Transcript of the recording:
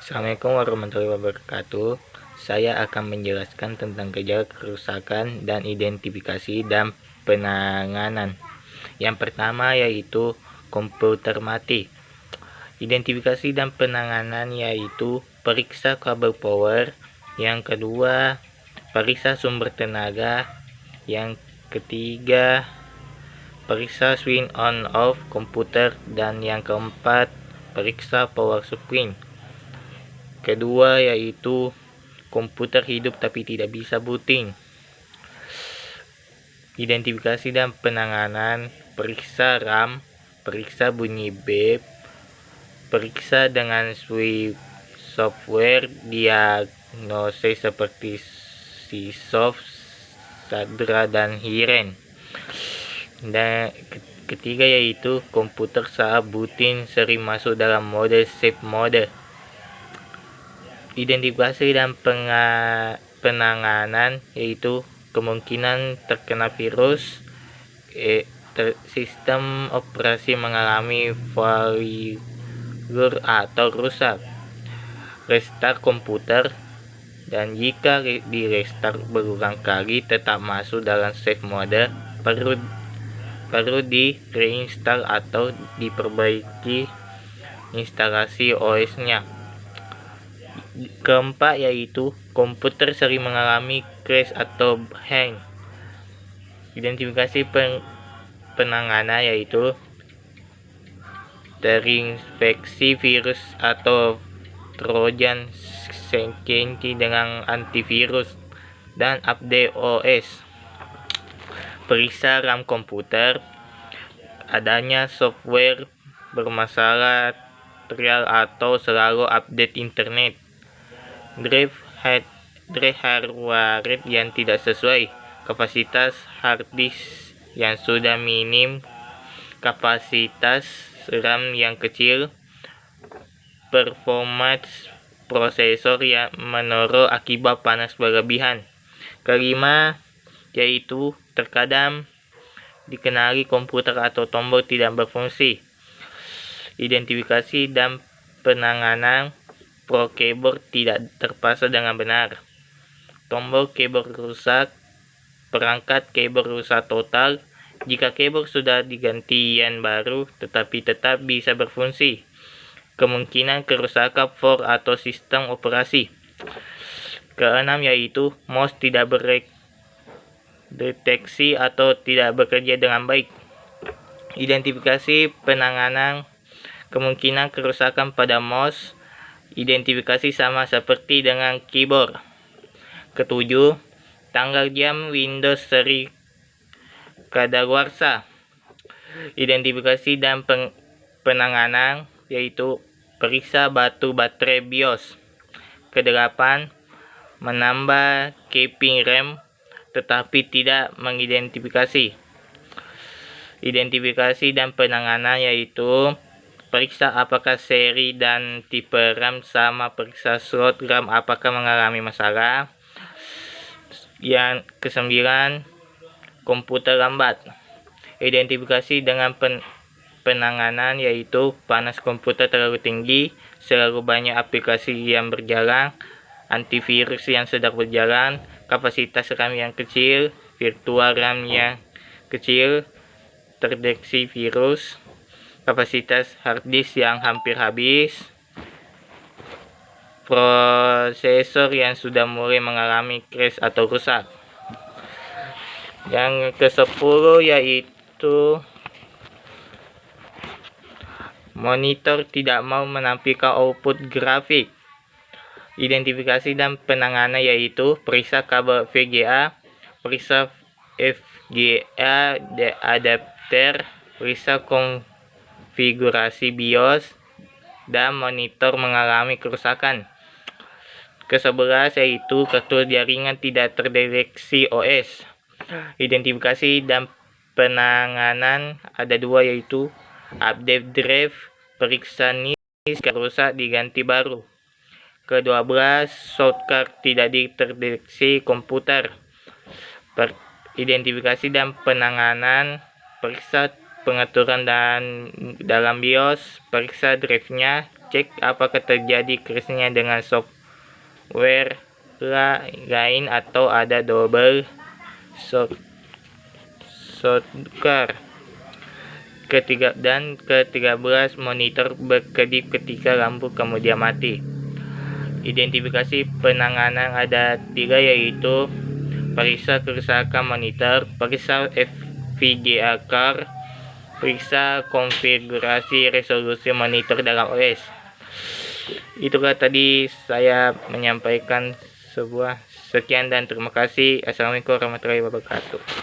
Assalamualaikum warahmatullahi wabarakatuh. Saya akan menjelaskan tentang gejala kerusakan dan identifikasi dan penanganan. Yang pertama yaitu komputer mati. Identifikasi dan penanganan yaitu periksa kabel power. Yang kedua, periksa sumber tenaga. Yang ketiga, periksa switch on off komputer. Dan yang keempat, periksa power supply. Kedua yaitu komputer hidup tapi tidak bisa booting. Identifikasi dan penanganan: periksa RAM, periksa bunyi bep, periksa dengan switch software, diagnosis seperti Sysoft, Sadra, dan Hiren. Dan ketiga yaitu komputer saat booting sering masuk dalam mode safe mode. Identifikasi dan penanganan yaitu kemungkinan terkena virus, sistem operasi mengalami failure atau rusak, restart komputer, dan jika di restart berulang kali tetap masuk dalam safe mode, perlu di reinstall atau diperbaiki instalasi OS-nya. Keempat yaitu komputer sering mengalami crash atau hang. Identifikasi penanganan yaitu terinfeksi virus atau trojan security dengan antivirus dan update OS. Periksa RAM komputer, adanya software bermasalah, trial atau selalu update internet, drive hardware yang tidak sesuai, kapasitas hard disk yang sudah minim, kapasitas RAM yang kecil, performance prosesor yang menurun akibat panas berlebihan. Kelima yaitu terkadang dikenali komputer atau tombol tidak berfungsi. Identifikasi dan penanganan: Pro keyboard tidak terpasang dengan benar, tombol keyboard rusak, perangkat keyboard rusak total. Jika keyboard sudah diganti yang baru tetapi tetap bisa berfungsi, kemungkinan kerusakan board atau sistem operasi. Keenam yaitu mouse tidak berdeteksi atau tidak bekerja dengan baik. Identifikasi penanganan: kemungkinan kerusakan pada mouse, identifikasi sama seperti dengan keyboard. Ketujuh, tanggal jam Windows seri kadaluarsa. Identifikasi dan penanganan yaitu periksa batu baterai BIOS. Kedelapan, menambah keping RAM tetapi tidak mengidentifikasi. Identifikasi dan penanganan yaitu periksa apakah seri dan tipe RAM sama, periksa slot RAM apakah mengalami masalah. Yang kesembilan, komputer lambat. Identifikasi dengan penanganan yaitu panas komputer terlalu tinggi, selalu banyak aplikasi yang berjalan, antivirus yang sedang berjalan, kapasitas RAM yang kecil, virtual RAM yang kecil, terdeteksi virus, kapasitas hard disk yang hampir habis, prosesor yang sudah mulai mengalami crash atau rusak. Yang ke-10 yaitu monitor tidak mau menampilkan output grafik. Identifikasi dan penanganan yaitu periksa kabel VGA, periksa FGA adapter, periksa konfigurasi BIOS, dan monitor mengalami kerusakan. Ke-11 yaitu kartu jaringan tidak terdeteksi OS. Identifikasi dan penanganan ada dua yaitu update drive, periksa NIS rusak diganti baru. Ke-12, shortcut tidak terdeteksi komputer. Identifikasi dan penanganan: periksa pengaturan dan dalam BIOS, periksa drive-nya, cek apakah terjadi crashnya dengan software lain atau ada double shotgun. Ke-13, monitor berkedip ketika lampu kemudian mati. Identifikasi penanganan ada 3, yaitu periksa kerusakan monitor, periksa VGA car, periksa konfigurasi resolusi monitor dalam OS. Itulah tadi saya menyampaikan sekian dan terima kasih. Assalamualaikum warahmatullahi wabarakatuh.